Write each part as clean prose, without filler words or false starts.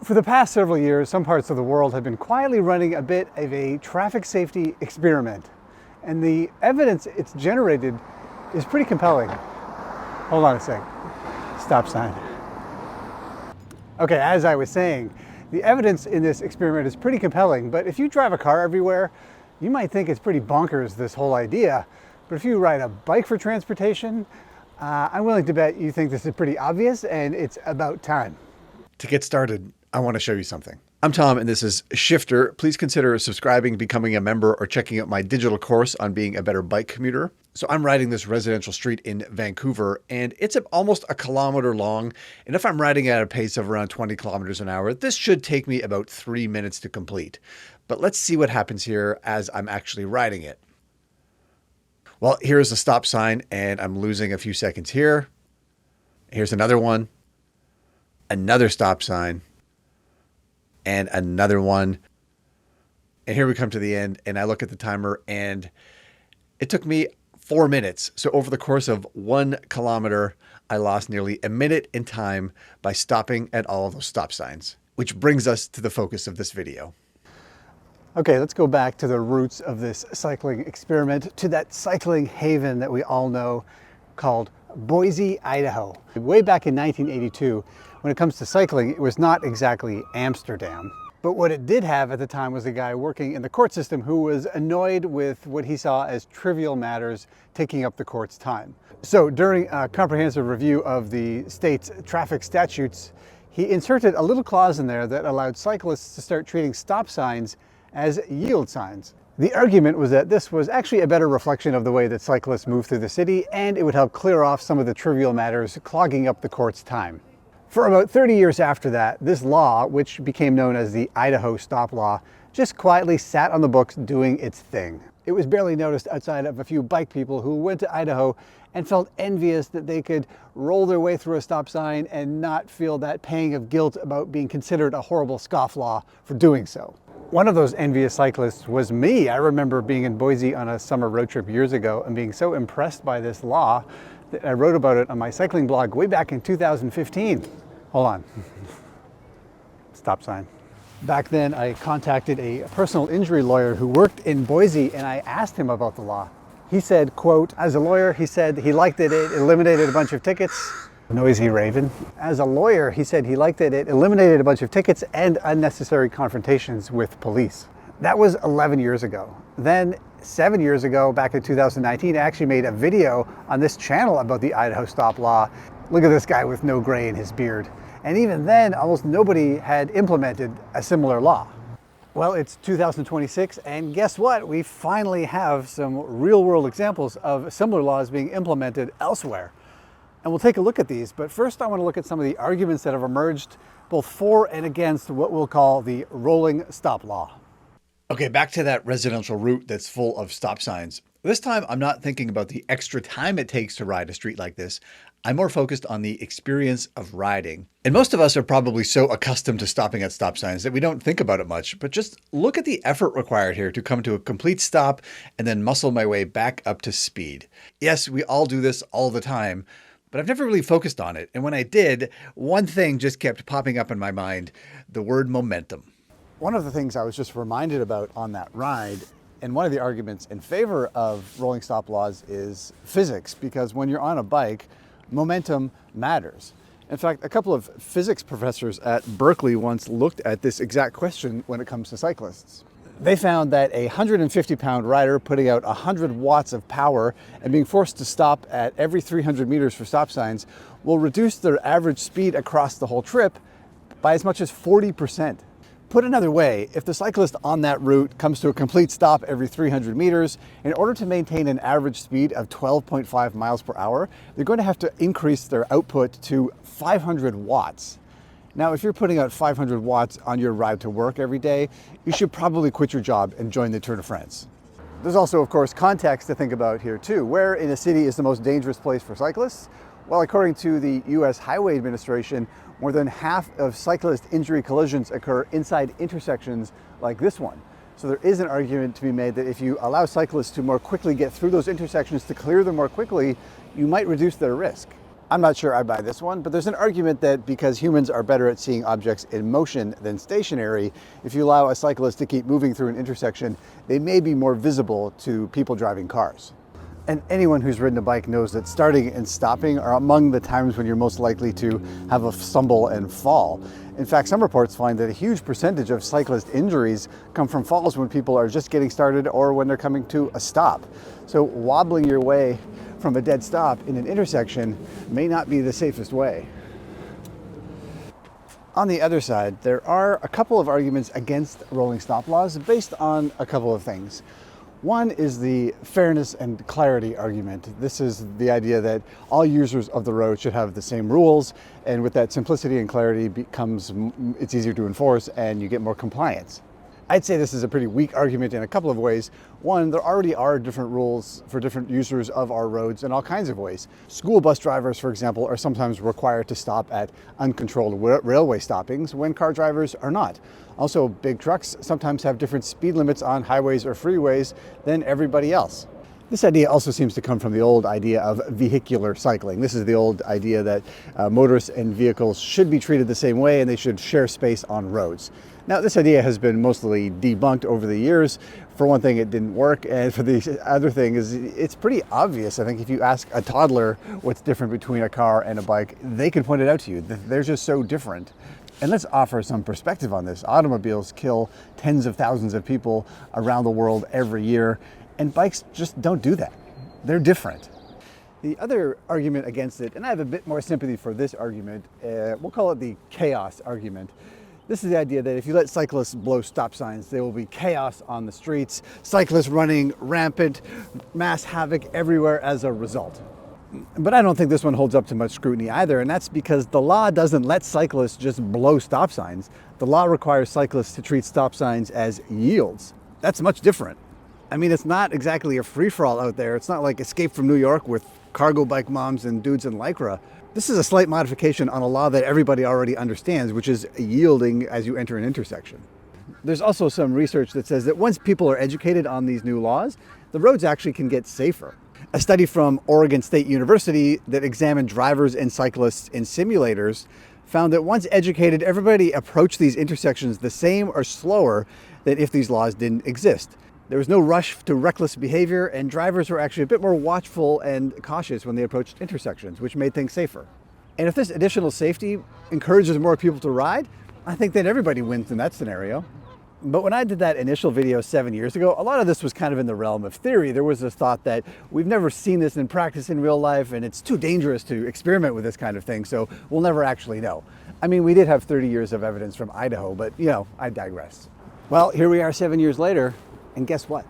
For the past several years, some parts of the world have been quietly running a bit of a traffic safety experiment. And the evidence it's generated is pretty compelling. Hold on a sec. Stop sign. Okay, as I was saying, the evidence in this experiment is pretty compelling, but if you drive a car everywhere, you might think it's pretty bonkers, this whole idea. But if you ride a bike for transportation, I'm willing to bet you think this is pretty obvious, and it's about time. To get started, I want to show you something. I'm Tom, and this is Shifter. Please consider subscribing, becoming a member, or checking out my digital course on being a better bike commuter. So I'm riding this residential street in Vancouver, and it's almost a kilometer long. And if I'm riding at a pace of around 20 kilometers an hour, this should take me about 3 minutes to complete. But let's see what happens here as I'm actually riding it. Well, here's a stop sign, and I'm losing a few seconds here. Here's another one, another stop sign, and another one. And here we come to the end, and I look at the timer, and it took me 4 minutes. So over the course of 1 kilometer, I lost nearly a minute in time by stopping at all of those stop signs, which brings us to the focus of this video. Okay, let's go back to the roots of this cycling experiment, to that cycling haven that we all know called Boise, Idaho. Way back in 1982, when it comes to cycling, it was not exactly Amsterdam. But what it did have at the time was a guy working in the court system who was annoyed with what he saw as trivial matters taking up the court's time. So during a comprehensive review of the state's traffic statutes, he inserted a little clause in there that allowed cyclists to start treating stop signs as yield signs. The argument was that this was actually a better reflection of the way that cyclists move through the city, and it would help clear off some of the trivial matters clogging up the court's time. For about 30 years after that, this law, which became known as the Idaho Stop Law, just quietly sat on the books doing its thing. It was barely noticed outside of a few bike people who went to Idaho and felt envious that they could roll their way through a stop sign and not feel that pang of guilt about being considered a horrible scofflaw for doing so. One of those envious cyclists was me. I remember being in Boise on a summer road trip years ago and being so impressed by this law that I wrote about it on my cycling blog way back in 2015. Hold on. Stop sign. Back then, I contacted a personal injury lawyer who worked in Boise, and I asked him about the law. He said, quote, as a lawyer, he said he liked it eliminated a bunch of tickets. Noisy raven. As a lawyer, he said he liked it eliminated a bunch of tickets and unnecessary confrontations with police. That was 11 years ago. Then 7 years ago, back in 2019, I actually made a video on this channel about the Idaho Stop Law. Look at this guy with no gray in his beard. And even then, almost nobody had implemented a similar law. Well, it's 2026, and guess what? We finally have some real-world examples of similar laws being implemented elsewhere. And we'll take a look at these, but first I want to look at some of the arguments that have emerged both for and against what we'll call the rolling stop law. Okay, back to that residential route that's full of stop signs. This time, I'm not thinking about the extra time it takes to ride a street like this. I'm more focused on the experience of riding. And most of us are probably so accustomed to stopping at stop signs that we don't think about it much, but just look at the effort required here to come to a complete stop and then muscle my way back up to speed. Yes, we all do this all the time, but I've never really focused on it. And when I did, one thing just kept popping up in my mind, the word momentum. One of the things I was just reminded about on that ride, and one of the arguments in favor of rolling stop laws, is physics, because when you're on a bike, momentum matters. In fact, a couple of physics professors at Berkeley once looked at this exact question when it comes to cyclists. They found that a 150-pound rider putting out 100 watts of power and being forced to stop at every 300 meters for stop signs will reduce their average speed across the whole trip by as much as 40%. Put another way, if the cyclist on that route comes to a complete stop every 300 meters, in order to maintain an average speed of 12.5 miles per hour, they're going to have to increase their output to 500 watts. Now, if you're putting out 500 watts on your ride to work every day, you should probably quit your job and join the Tour de France. There's also, of course, context to think about here too. Where in a city is the most dangerous place for cyclists? Well, according to the US Highway Administration, more than half of cyclist injury collisions occur inside intersections like this one. So there is an argument to be made that if you allow cyclists to more quickly get through those intersections, to clear them more quickly, you might reduce their risk. I'm not sure I'd buy this one, but there's an argument that because humans are better at seeing objects in motion than stationary, if you allow a cyclist to keep moving through an intersection, they may be more visible to people driving cars. And anyone who's ridden a bike knows that starting and stopping are among the times when you're most likely to have a stumble and fall. In fact, some reports find that a huge percentage of cyclist injuries come from falls when people are just getting started or when they're coming to a stop. So wobbling your way from a dead stop in an intersection may not be the safest way. On the other side, there are a couple of arguments against rolling stop laws based on a couple of things. One is the fairness and clarity argument. This is the idea that all users of the road should have the same rules, and with that simplicity and clarity it's easier to enforce and you get more compliance. I'd say this is a pretty weak argument in a couple of ways. One, there already are different rules for different users of our roads in all kinds of ways. School bus drivers, for example, are sometimes required to stop at uncontrolled railway stoppings when car drivers are not. Also, big trucks sometimes have different speed limits on highways or freeways than everybody else. This idea also seems to come from the old idea of vehicular cycling. This is the old idea that motorists and vehicles should be treated the same way and they should share space on roads. Now, this idea has been mostly debunked over the years. For one thing, it didn't work, and for the other thing is it's pretty obvious. I think if you ask a toddler what's different between a car and a bike, they could point it out to you. They're just so different. And let's offer some perspective on this. Automobiles kill tens of thousands of people around the world every year, and bikes just don't do that. They're different. The other argument against it, and I have a bit more sympathy for this argument, we'll call it the chaos argument. This is the idea that if you let cyclists blow stop signs, there will be chaos on the streets, cyclists running rampant, mass havoc everywhere as a result. But I don't think this one holds up to much scrutiny either, and that's because the law doesn't let cyclists just blow stop signs. The law requires cyclists to treat stop signs as yields. That's much different. I mean, it's not exactly a free-for-all out there. It's not like Escape from New York with cargo bike moms and dudes in Lycra. This is a slight modification on a law that everybody already understands, which is yielding as you enter an intersection. There's also some research that says that once people are educated on these new laws, the roads actually can get safer. A study from Oregon State University that examined drivers and cyclists in simulators found that once educated, everybody approached these intersections the same or slower than if these laws didn't exist. There was no rush to reckless behavior, and drivers were actually a bit more watchful and cautious when they approached intersections, which made things safer. And if this additional safety encourages more people to ride, I think that everybody wins in that scenario. But when I did that initial video 7 years ago, a lot of this was kind of in the realm of theory. There was this thought that we've never seen this in practice in real life, and it's too dangerous to experiment with this kind of thing, so we'll never actually know. I mean, we did have 30 years of evidence from Idaho, but I digress. Well, here we are 7 years later. And guess what?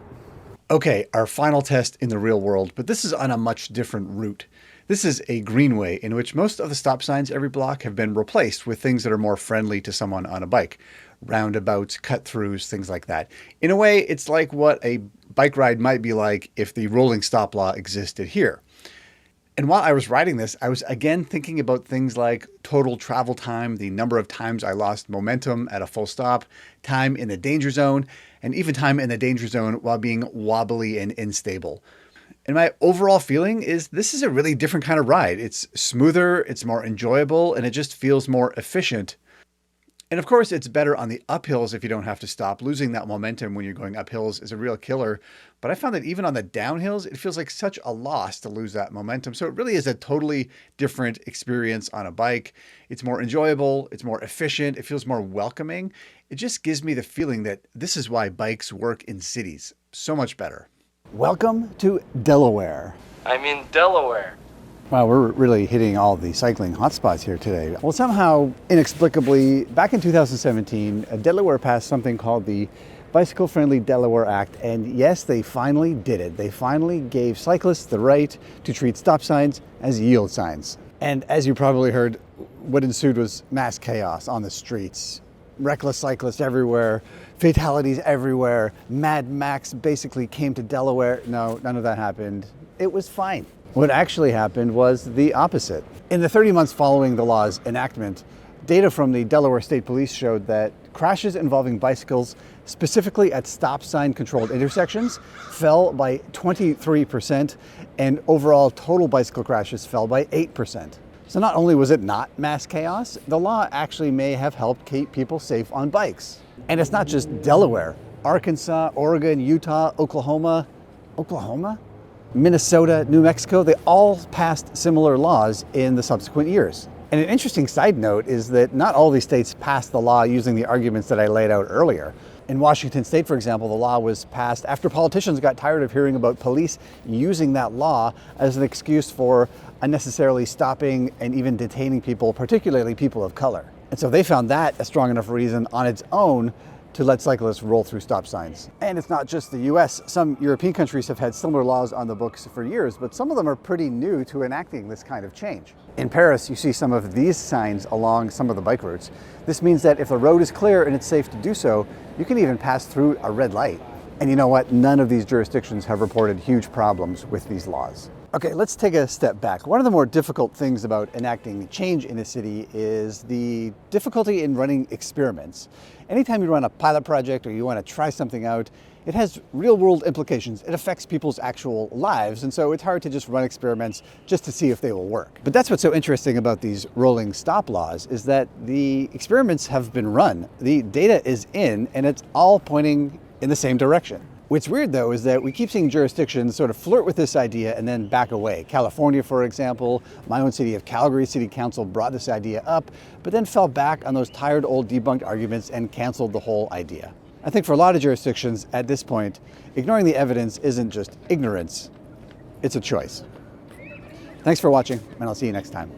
Okay, our final test in the real world, but this is on a much different route. This is a greenway in which most of the stop signs every block have been replaced with things that are more friendly to someone on a bike. Roundabouts, cut-throughs, things like that. In a way, it's like what a bike ride might be like if the rolling stop law existed here. And while I was writing this, I was again thinking about things like total travel time, the number of times I lost momentum at a full stop, time in the danger zone, and even time in the danger zone while being wobbly and unstable. And my overall feeling is this is a really different kind of ride. It's smoother, it's more enjoyable, and it just feels more efficient. And of course, it's better on the uphills if you don't have to stop. Losing that momentum when you're going up hills is a real killer. But I found that even on the downhills, it feels like such a loss to lose that momentum. So it really is a totally different experience on a bike. It's more enjoyable. It's more efficient. It feels more welcoming. It just gives me the feeling that this is why bikes work in cities so much better. Welcome to Delaware. I'm in Delaware. Wow, we're really hitting all the cycling hotspots here today. Well, somehow, inexplicably, back in 2017, Delaware passed something called the Bicycle-Friendly Delaware Act, and yes, they finally did it. They finally gave cyclists the right to treat stop signs as yield signs. And as you probably heard, what ensued was mass chaos on the streets. Reckless cyclists everywhere, fatalities everywhere. Mad Max basically came to Delaware. No, none of that happened. It was fine. What actually happened was the opposite. In the 30 months following the law's enactment, data from the Delaware State Police showed that crashes involving bicycles, specifically at stop sign controlled intersections, fell by 23%, and overall total bicycle crashes fell by 8%. So not only was it not mass chaos, the law actually may have helped keep people safe on bikes. And it's not just Delaware. Arkansas, Oregon, Utah, Oklahoma, Minnesota, New Mexico, they all passed similar laws in the subsequent years. And an interesting side note is that not all these states passed the law using the arguments that I laid out earlier. In Washington state, for example, the law was passed after politicians got tired of hearing about police using that law as an excuse for unnecessarily stopping and even detaining people, particularly people of color. And so they found that a strong enough reason on its own to let cyclists roll through stop signs. And it's not just the US. Some European countries have had similar laws on the books for years, but some of them are pretty new to enacting this kind of change. In Paris, you see some of these signs along some of the bike routes. This means that if the road is clear and it's safe to do so, you can even pass through a red light. And you know what? None of these jurisdictions have reported huge problems with these laws. Okay, let's take a step back. One of the more difficult things about enacting change in a city is the difficulty in running experiments. Anytime you run a pilot project or you want to try something out, it has real-world implications. It affects people's actual lives, and so it's hard to just run experiments just to see if they will work. But that's what's so interesting about these rolling stop laws, is that the experiments have been run. The data is in, and it's all pointing in the same direction. What's weird, though, is that we keep seeing jurisdictions sort of flirt with this idea and then back away. California, for example, my own city of Calgary City Council brought this idea up, but then fell back on those tired old debunked arguments and canceled the whole idea. I think for a lot of jurisdictions at this point, ignoring the evidence isn't just ignorance, it's a choice. Thanks for watching, and I'll see you next time.